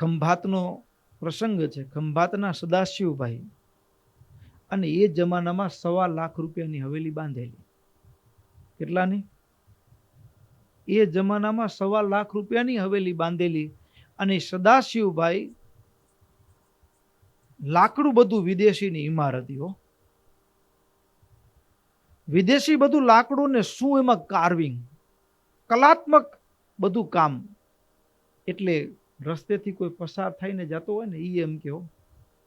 ખંભાતનો પ્રસંગ છે. ખંભાતના સદાશિવભાઈ, અને એ જમાનામાં 1.25 લાખ રૂપિયાની હવેલી બાંધેલી. કેટલાની? એ જમાનામાં 1.25 લાખ રૂપિયાની હવેલી બાંધેલી. અને સદાશિવભાઈ લાકડું બધું વિદેશીની ઇમારતીઓ, વિદેશી બધું લાકડું ને શું એમાં કાર્વિંગ, કલાત્મક બધું કામ. એટલે રસ્તેથી કોઈ પસાર થઈને જતો હોય ને એ એમ કહો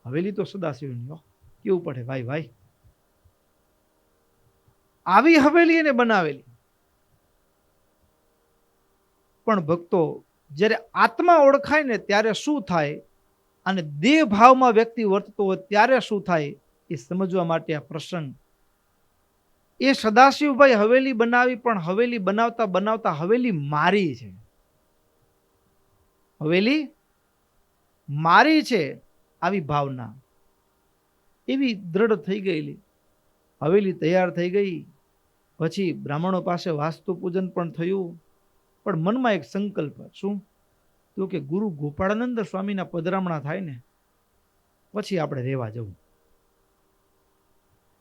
હવેલી તો સદાશિવની હો, કેવું પડે ભાઈ ભાઈ. આવી હવેલી એને બનાવેલી. પણ ભક્તો, જ્યારે આત્મા ઓળખાય ને ત્યારે શું થાય અને દેહ ભાવમાં વ્યક્તિ વર્તતો હોય ત્યારે શું થાય એ સમજવા માટે આ પ્રસંગ. એ સદાશિવભાઈ હવેલી બનાવી, પણ હવેલી બનાવતા બનાવતા હવેલી મારી છે, હવેલી મારી છે, આવી ભાવના એવી દ્રઢ થઈ ગયેલી. હવેલી તૈયાર થઈ ગઈ. પછી બ્રાહ્મણો પાસે વાસ્તુ પૂજન પણ થયું. પણ મનમાં એક સંકલ્પ. શું? તો કે ગુરુ ગોપાળાનંદ સ્વામીના પધરામણા થાય ને પછી આપણે રહેવા જવું.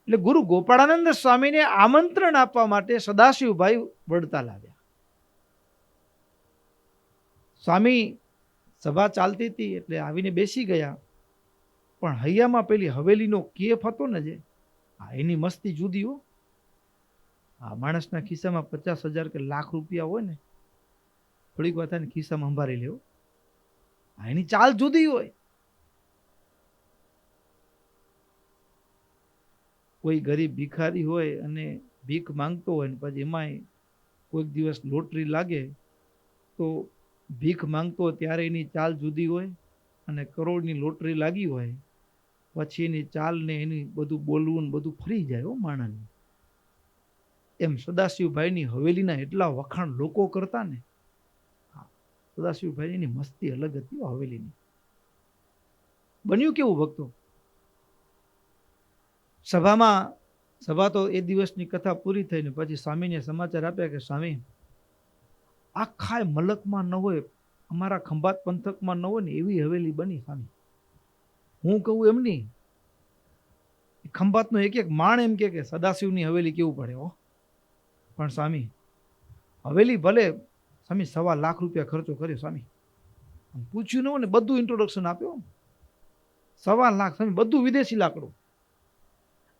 એટલે ગુરુ ગોપાળાનંદ સ્વામીને આમંત્રણ આપવા માટે સદાશિવભાઈ વડતાલ આવ્યા. સ્વામી સભા ચાલતી હતી એટલે આવીને બેસી ગયા. પણ હૈયામાં પેલી હવેલીનો કેફ હતો ને, જે એની મસ્તી જુદી હો. આ માણસના ખિસ્સામાં 50,000 કે લાખ રૂપિયા હોય ને, થોડીક વાત થાય ને ખિસ્સામાં સંભાળી લેવો. એની ચાલ જુદી હોય. કોઈ ગરીબ ભિખારી હોય અને ભીખ માંગતો હોય ને પછી એમાંય કોઈક દિવસ લોટરી લાગે તો ભીખ માંગતો હોય ત્યારે એની ચાલ જુદી હોય, અને કરોડની લોટરી લાગી હોય પછી એની ચાલ ને એની બધું બોલવું ને બધું ફરી જાય હો માણસને. એમ સદાશિવભાઈની હવેલીના એટલા વખાણ લોકો કરતા ને. સદાશિવભાઈની મસ્તી અલગ હતી હવેલીની. બન્યું કેવું ભક્તો? સભા તો એ દિવસની કથા પૂરી થઈને પછી સ્વામીને સમાચાર આપ્યા કે સ્વામી, આખા મલકમાં ન હોય, અમારા ખંભાત પંથકમાં ન હોય ને એવી હવેલી બની સ્વામી. હું કહું એમ નહીં, ખંભાતનો એક એક માણ એમ કે સદાશિવની હવેલી કેવું પડે હો. પણ સ્વામી હવેલી ભલે સ્વામી 1.25 લાખ રૂપિયા ખર્ચો કર્યો સ્વામી, પૂછ્યું ન હોય ને બધું ઇન્ટ્રોડક્શન આપ્યો. 1.25 લાખ સ્વામી, બધું વિદેશી લાકડું.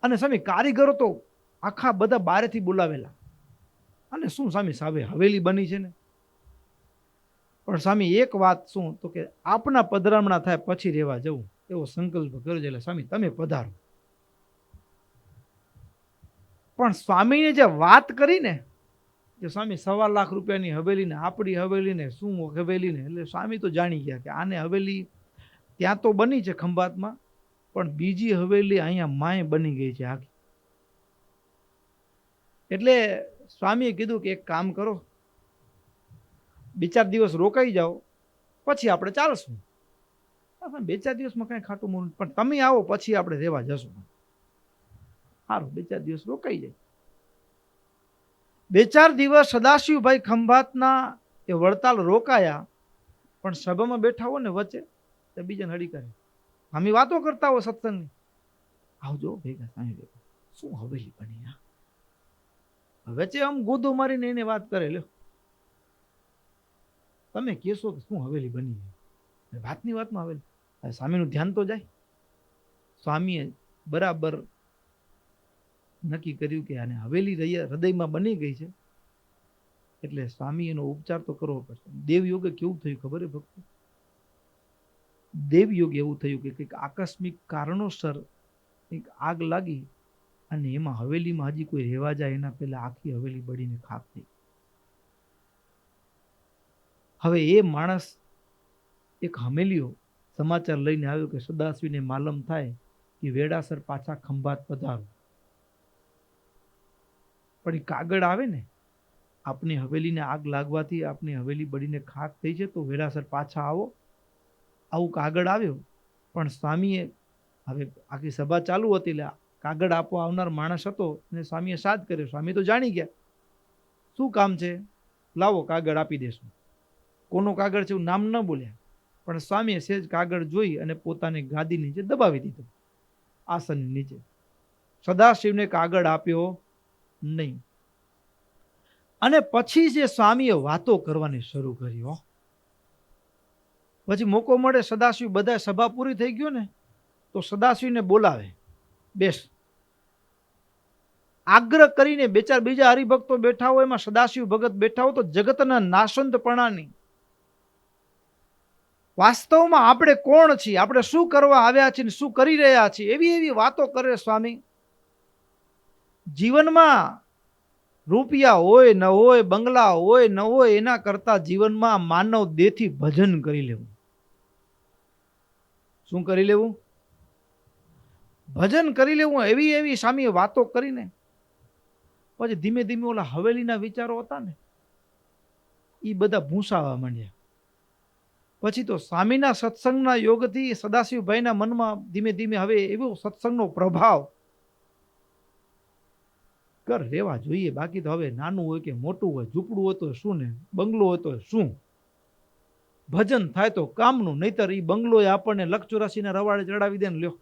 અને સ્વામી કારીગરો તો આખા બધા બહારેથી બોલાવેલા. અને શું સ્વામી સાહેબ હવેલી બની છે ને. પણ સ્વામી એક વાત શું, તો કે આપના પધરામણા થાય પછી રહેવા જવું એવો સંકલ્પ કરજો. એટલે સ્વામી તમે પધારો. પણ સ્વામીને જે વાત કરી ને કે સ્વામી 1.25 લાખ રૂપિયાની હવેલીને આપણી હવેલીને શું હવેલીને, એટલે સ્વામી તો જાણી ગયા કે આને હવેલી ત્યાં તો બની છે ખંભાતમાં, પણ બીજી હવેલી અહીંયા માય બની ગઈ છે આખી. એટલે સ્વામીએ કીધું કે એક કામ કરો, 2-4 દિવસ રોકાઈ જાઓ પછી આપણે ચાલશું. 2-4 દિવસમાં કઈ ખાટું મોડું, પણ તમે આવો પછી આપણે રહેવા જશું. સારું, 2-4 દિવસ રોકાઈ જાય. 2-4 દિવસ સદાશિવભાઈ ખંભાતના એ વડતાલ રોકાયા. પણ સભામાં બેઠા હો ને વચ્ચે તો બીજાને હડી કરે. અમે વાતો કરતા હો સત્સંગની, આવજો ભેગા સાંઈ ભેગા, શું હવેલી બની. વચ્ચે આમ ગોદો મારીને એને વાત કરે, લ્યો તમે કહેશો કે શું હવેલી બની. વાતની વાતમાં હવેલી, સ્વામીનું ધ્યાન તો જાય. સ્વામીએ બરાબર નક્કી કર્યું કે આને હવેલી હૃદયમાં બની ગઈ છે એટલે સ્વામી એનો ઉપચાર તો કરવો પડશે. દેવયોગે કેવું થયું ખબર હે ભક્તો? દેવયોગ એવું થયું કે કંઈક આકસ્મિક કારણોસર કંઈક આગ લાગી અને એમાં હવેલીમાં હજી કોઈ રહેવા જાય એના પહેલા આખી હવેલી બળીને ખાક થઈ. હવે એ માણસ એક હમેલીઓ સમાચાર લઈને આવ્યો કે સદાશિવને માલમ થાય કે વેડાસર પાછા ખંભાત પધારો. પણ એ કાગળ આવે ને, આપની હવેલીને આગ લાગવાથી આપની હવેલી બળીને ખાક થઈ છે તો વેડાસર પાછા આવો, આવું કાગળ આવ્યો. પણ સ્વામીએ, હવે આખી સભા ચાલુ હતી એટલે કાગળ આપવા આવનાર માણસ હતો અને સ્વામીએ સાદ કર્યો. સ્વામી તો જાણી ગયા શું કામ છે, લાવો કાગળ આપી દેશું. કોનો કાગળ છે એવું નામ ન બોલ્યા, પણ સ્વામીએ સેજ કાગળ જોઈ અને પોતાની ગાદી નીચે દબાવી દીધો, આસન નીચે. સદાશિવને કાગળ આપ્યો નહીં. અને પછી જે સ્વામીએ વાતો કરવાની શરૂ કરી, પછી મોકો મળે, સદાશિવ બધા સભા પૂરી થઈ ગયો ને તો સદાશિવને બોલાવે, બેસ. આગ્રહ કરીને બે ચાર બીજા હરિભક્તો બેઠા હોય, એમાં સદાશિવ ભગત બેઠા હોય, તો જગતના નાશવંતપણાની, વાસ્તવમાં આપણે કોણ છીએ, આપણે શું કરવા આવ્યા છીએ, શું કરી રહ્યા છીએ, એવી એવી વાતો કરે સ્વામી. જીવનમાં રૂપિયા હોય ન હોય, બંગલા હોય ન હોય, એના કરતા જીવનમાં માનવ દેહથી ભજન કરી લેવું. શું કરી લેવું? ભજન કરી લેવું. એવી એવી સ્વામીએ વાતો કરીને પછી ધીમે ધીમે ઓલા હવેલીના વિચારો હતા ને એ બધા ભૂંસાવા માંડ્યા. પછી તો સ્વામીના સત્સંગના યોગથી સદાશિવભાઈના મનમાં ધીમે ધીમે હવે એવો સત્સંગનો પ્રભાવ કર રેવા જોઈએ. બાકી તો હવે નાનું હોય કે મોટું હોય, ઝૂંપડું હોય તો શું ને બંગલો હોય તો શું, ભજન થાય તો કામનું. નહીતર એ બંગલો આપણને 184 રવાડે ચડાવી દે ને લ્યો.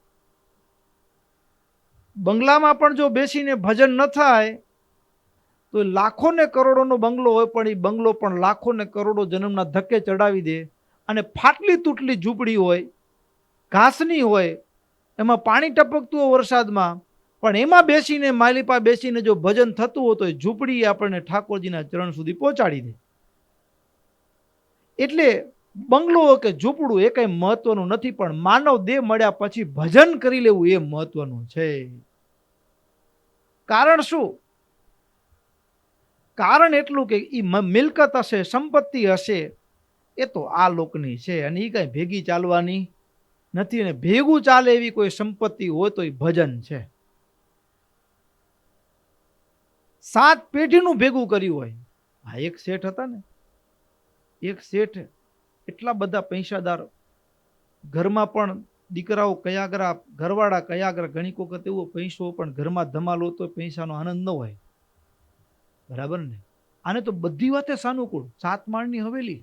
બંગલામાં પણ જો બેસીને ભજન ન થાય તો લાખો ને કરોડોનો બંગલો હોય, પણ એ બંગલો પણ લાખો ને કરોડો જન્મના ધક્કે ચડાવી દે. અને ફાટલી તૂટલી ઝૂંપડી હોય, ઘાસની હોય, એમાં પાણી ટપકતું હોય વરસાદમાં, પણ એમાં બેસીને માલિપા બેસીને જો ભજન થતું હોય તો એ ઝૂંપડી આપણને ઠાકોરજીના ચરણ સુધી પહોંચાડી દે. એટલે બંગલો કે ઝૂંપડું એ કઈ મહત્વનું નથી, પણ માનવ દેહ મળ્યા પછી ભજન કરી લેવું એ મહત્વનું છે. કારણ શું? કારણ એટલું કે એ મિલકત હશે, સંપત્તિ હશે, એ તો આ લોકની છે અને એ કઈ ભેગી ચાલવાની નથી. અને ભેગું ચાલે એવી કોઈ સંપત્તિ હોય તો એ ભજન છે. 7 પેઢીનું ભેગું કર્યું હોય. આ એક શેઠ હતા ને, એક શેઠ એટલા બધા પૈસાદાર, ઘરમાં પણ દીકરાઓ કયાગરા, ઘરવાળા કયાગરા. ઘણી વખત એવો પૈસો પણ ઘરમાં ધમાલો તો પૈસાનો આનંદ ન હોય, બરાબર ને? આને તો બધી વાતે સાનુકૂળ. 7 માળની હવેલી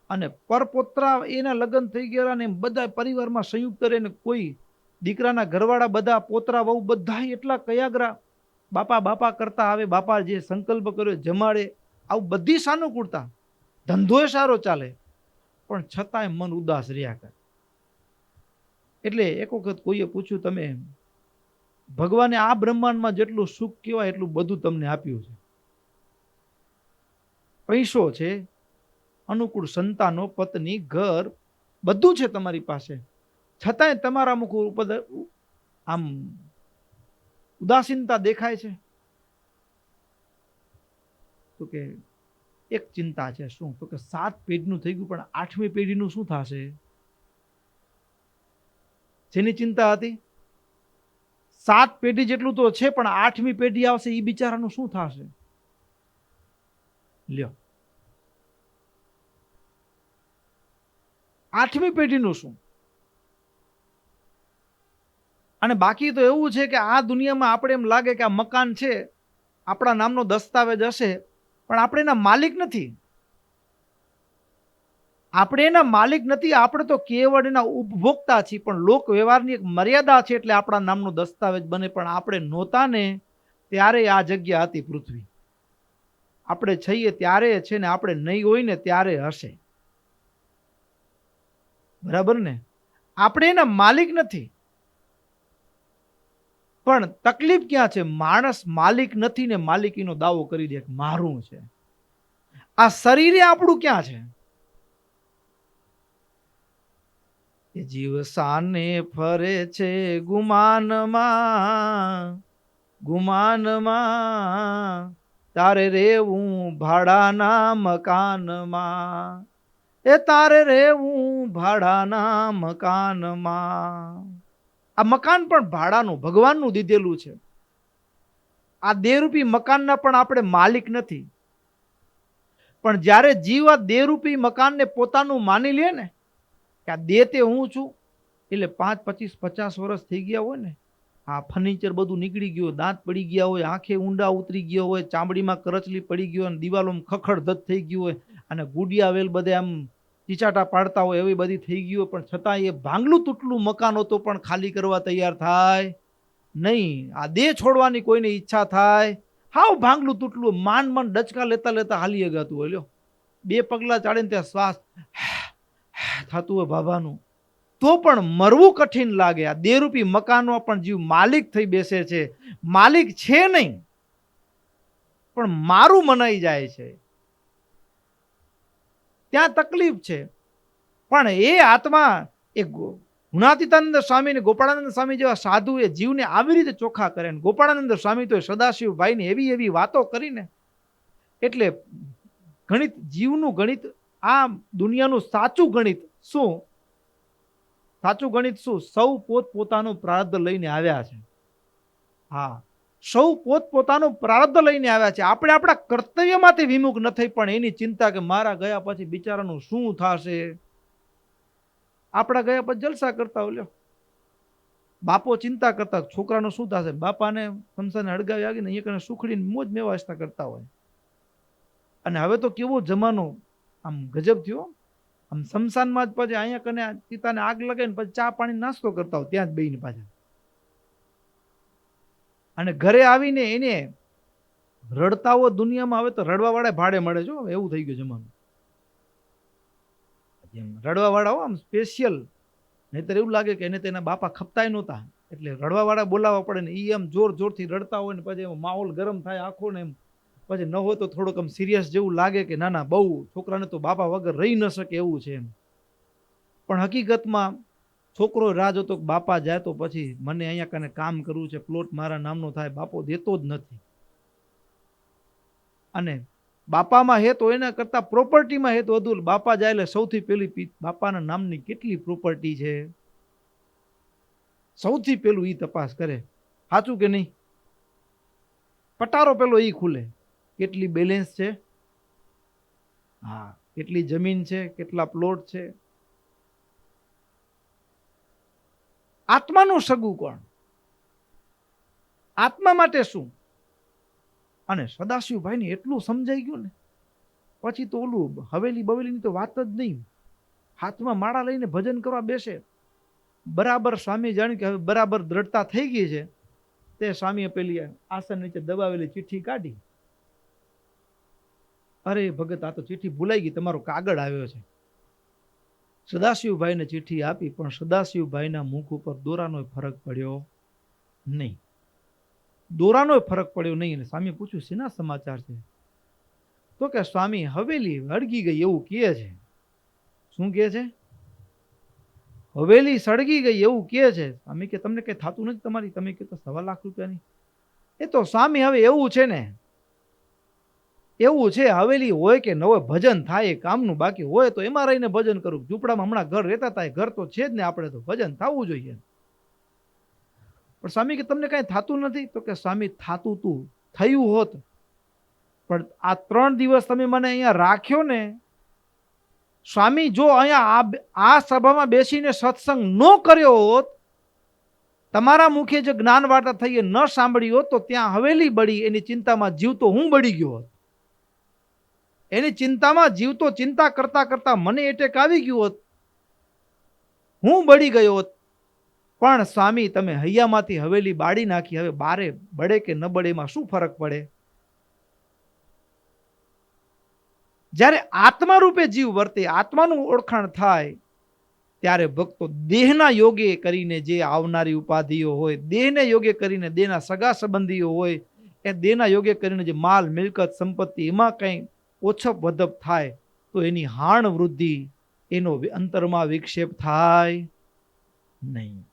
અને પરપોત્રા એના લગ્ન થઈ ગયા ને બધા પરિવારમાં સંયુક્ત રહે ને કોઈ દીકરાના ઘરવાળા બધા પોતરા વહુ બધા એટલા કયાગરા, બાપા બાપા કરતા આવે, બાપા જે સંકલ્પ કર્યો જમાડે, આવું બધી સાનુકૂળતા. ધંધોય સારો ચાલે, પણ છતાંય મન ઉદાસ રહ્યા કરે. એટલે એક વખત કોઈએ પૂછ્યું, તમે ભગવાને આ બ્રહ્માંડમાં જેટલું સુખ કહેવાય એટલું બધું તમને આપ્યું છે, પૈસો છે, અનુકૂળ સંતાનો, પત્ની, ઘર, બધું છે તમારી પાસે, છતાંય તમારા મુખ ઉપર આમ ઉદાસીનતા દેખાય છે. તો કે એક ચિંતા છે. શું? તો કે 7 પેઢીનું થઈ ગયું, પણ 8મી પેઢીનું શું થશે? જેની ચિંતા હતી, 7 પેઢી જેટલું તો છે, પણ 8મી પેઢી આવશે, એ બિચારાનું શું થશે? લ્યો, 8મી પેઢીનું શું? અને બાકી તો એવું છે કે આ દુનિયામાં આપણે એમ લાગે કે આ મકાન છે, આપણા નામનો દસ્તાવેજ હશે, પણ આપણે એના માલિક નથી. આપણે એના માલિક નથી, આપણે તો કેવળ એના ઉપભોક્તા છીએ. પણ લોક વ્યવહારની એક મર્યાદા છે, એટલે આપણા નામનો દસ્તાવેજ બને. પણ આપણે નહોતા ને ત્યારે આ જગ્યા હતી પૃથ્વી. આપણે છીએ ત્યારે છે ને આપણે નહીં હોય ને ત્યારે હશે, બરાબર ને? આપણે એના માલિક નથી. પણ તકલીફ ક્યાં છે? માણસ માલિક નથી ને માલિકીનો દાવો કરી દે કે મારું છે. આ શરીરે આપણું ક્યાં છે? એ જીવ સાને ફરે છે ગુમાનમાં, ગુમાનમાં, તારે રેવું ભાડાના મકાનમાં, એ તારે રેવું ભાડાના મકાનમાં. આ મકાન પણ ભાડાનું, ભગવાનનું દીધેલું છે. આ દેહરૂપી મકાનના પણ આપણે માલિક નથી. પણ જ્યારે જીવ આ દેહરૂપી મકાનને પોતાનું માની લે ને કે આ દેહ તે હું છું, એટલે 5, 25, 50 વર્ષ થઈ ગયા હોય ને, આ ફર્નિચર બધું નીકળી ગયું, દાંત પડી ગયા હોય, આંખે ઊંડા ઉતરી ગયો હોય, ચામડીમાં કરચલી પડી ગયો, અને દિવાલોમાં ખખડધજ થઈ ગયું હોય, અને ગુડિયા વેલ બધે આમ ચીચાટા પાડતા હોય એવી બધી થઈ ગયું, પણ છતાં એ ભાંગલું તૂટલું મકાન તો પણ ખાલી કરવા તૈયાર થાય નહીં. આ દેહ છોડવાની કોઈની ઈચ્છા થાય, હાવ ભાંગલું તૂટલું માંડ ડચકા લેતા લેતા હાલી અગાતું હોય, લ્યો 2 પગલા ચાલે ને ત્યાં શ્વાસ થતું હોય બાબાનું, તો પણ મરવું કઠિન લાગે. આ દેહરૂપી મકાનમાં પણ જીવ માલિક થઈ બેસે છે, માલિક છે નહીં પણ મારું મનાઈ જાય છે, ત્યાં તકલીફ છે. પણ એ આત્મા એ ગુણાતીતાનંદ સ્વામી ને ગોપાળાનંદ સ્વામી જેવા સાધુ એ જીવને આવી રીતે ચોખ્ખા કરે. ગોપાળાનંદ સ્વામી તો સદાશિવભાઈને એવી એવી વાતો કરીને, એટલે ગણિત, જીવનું ગણિત, આ દુનિયાનું સાચું ગણિત શું? સાચું ગણિત શું? સૌ પોતપોતાનું પ્રારબ્ધ લઈને આવ્યા છે. હા, સૌ પોતપોતાનું પ્રારબ્ધ લઈને આવ્યા છે. આપણે આપણા કર્તવ્યમાંથી વિમુખ ન થઈ, પણ એની ચિંતા કે મારા ગયા પછી બિચારાનું શું થશે. આપણા ગયા પછી જલસા કરતા હોય, લ્યો બાપો ચિંતા કરતા છોકરાનું શું થશે, બાપાને સંસારને હળગાવી આવીને અહીંયા કને સુખડીને મોજ મેવાસતા કરતા હોય. અને હવે તો કેવો જમાનો આમ ગજબ થયો, આમ શમશાનમાં જ પછી અહીંયા કને ચિતાને આગ લગાવીને પછી ચા પાણી નાસ્તો કરતા હોય ત્યાં જ બેહીને પાછા. અને ઘરે આવીને એને રડતા હોય. દુનિયામાં હવે તો રડવા વાળા ભાડે મળે છે, એવું થઈ ગયું જમાનું. રડવા વાળા હો આમ સ્પેશિયલ, નહીતર એવું લાગે કે એને તેના બાપા ખપતાય નહોતા, એટલે રડવા વાળા બોલાવવા પડે ને. એ આમ જોર જોરથી રડતા હોય ને પછી એમાં માહોલ ગરમ થાય આખો ને, એમ પછી ન હોય તો થોડુંક આમ સિરિયસ જેવું લાગે કે ના ના બહુ છોકરાને તો બાપા વગર રહી ન શકે એવું છે એમ. પણ હકીકતમાં છોકરો રાહ જોતો બાપા જાય તો પછી મને અહીંયા કને કામ કરવું છે, પ્લોટ મારા નામનો થાય, બાપો દેતો જ નથી. અને બાપામાં હે તો એના કરતા પ્રોપર્ટીમાં હે તો વધુ. બાપા જાય એટલે સૌથી પહેલી બાપાના નામની કેટલી પ્રોપર્ટી છે સૌથી પહેલું ઈ તપાસ કરે. સાચું કે નહીં? પટારો પેલો ઈ ખુલે, કેટલી બેલેન્સ છે, હા કેટલી જમીન છે, કેટલા પ્લોટ છે. આત્માનું સગું કોણ? આત્મા માટે શું? અને સદાશિવભાઈને એટલું સમજાઈ ગયું ને પછી તો ઓલું હવેલી બવેલીની તો વાત જ નહીં. હાથમાં માળા લઈને ભજન કરવા બેસે, બરાબર સ્વામી જાણ્યું કે હવે બરાબર દ્રઢતા થઈ ગઈ છે, તે સ્વામીએ પેલી આસન નીચે દબાવેલી ચિઠ્ઠી કાઢી. અરે ભગત, આ તો ચિઠ્ઠી ભૂલાઈ ગઈ, તમારો કાગળ આવ્યો છે. સદાશિવભાઈને ચિઠ્ઠી આપી, પણ સદાશિવભાઈના મુખ ઉપર દોરાનો ફરક પડ્યો નહીં. દોરાનો ફરક પડ્યો નહીં. અને સ્વામી પૂછ્યું શેના સમાચાર છે? તો કે સ્વામી હવેલી સળગી ગઈ એવું કહે છે. શું કહે છે? હવેલી સળગી ગઈ એવું કહે છે. સ્વામી કે તમને કઈ થતું નથી તમારી? તમે કહો તો 1.25 લાખ રૂપિયાની. એ તો સ્વામી હવે એવું છે ને, એવું છે, હવેલી હોય કે ન હોય ભજન થાય કામનું. બાકી હોય તો એમાં રહીને ભજન કરું. ઝૂંપડામાં હમણાં ઘર રહેતા હતા, ઘર તો છે જ ને, આપણે તો ભજન થવું જોઈએ. પણ સ્વામી કે તમને કઈ થતું નથી? તો કે સ્વામી થાતું તું થયું હોત, પણ આ 3 દિવસ તમે મને અહીંયા રાખ્યો ને સ્વામી, જો અહીંયા આ સભામાં બેસીને સત્સંગ ન કર્યો હોત, તમારા મુખે જે જ્ઞાન વાર્તા થઈ ન સાંભળી હોત, તો ત્યાં હવેલી બળી, એની ચિંતામાં જીવ તો હું બળી ગયો હોત. એની ચિંતામાં જીવ તો ચિંતા કરતા કરતા મને એટેક આવી ગયો હોત, હું બળી ગયો હોત. પણ સ્વામી તમે હૈયામાંથી હવેલી બાળી નાખી, હવે બારે બળે કે ન બળે એમાં શું ફરક પડે? જ્યારે આત્મા રૂપે જીવ વર્તે, આત્માનું ઓળખાણ થાય, ત્યારે ભક્તો દેહના યોગે કરીને જે આવનારી ઉપાધિઓ હોય, દેહને યોગે કરીને દેહના સગા સંબંધીઓ હોય, એ દેહના યોગે કરીને જે માલ મિલકત સંપત્તિ એમાં કંઈ ઓછપ વધપ થાય તો એની હાણ વૃદ્ધિ, એનો અંતરમાં વિક્ષેપ થાય નહીં.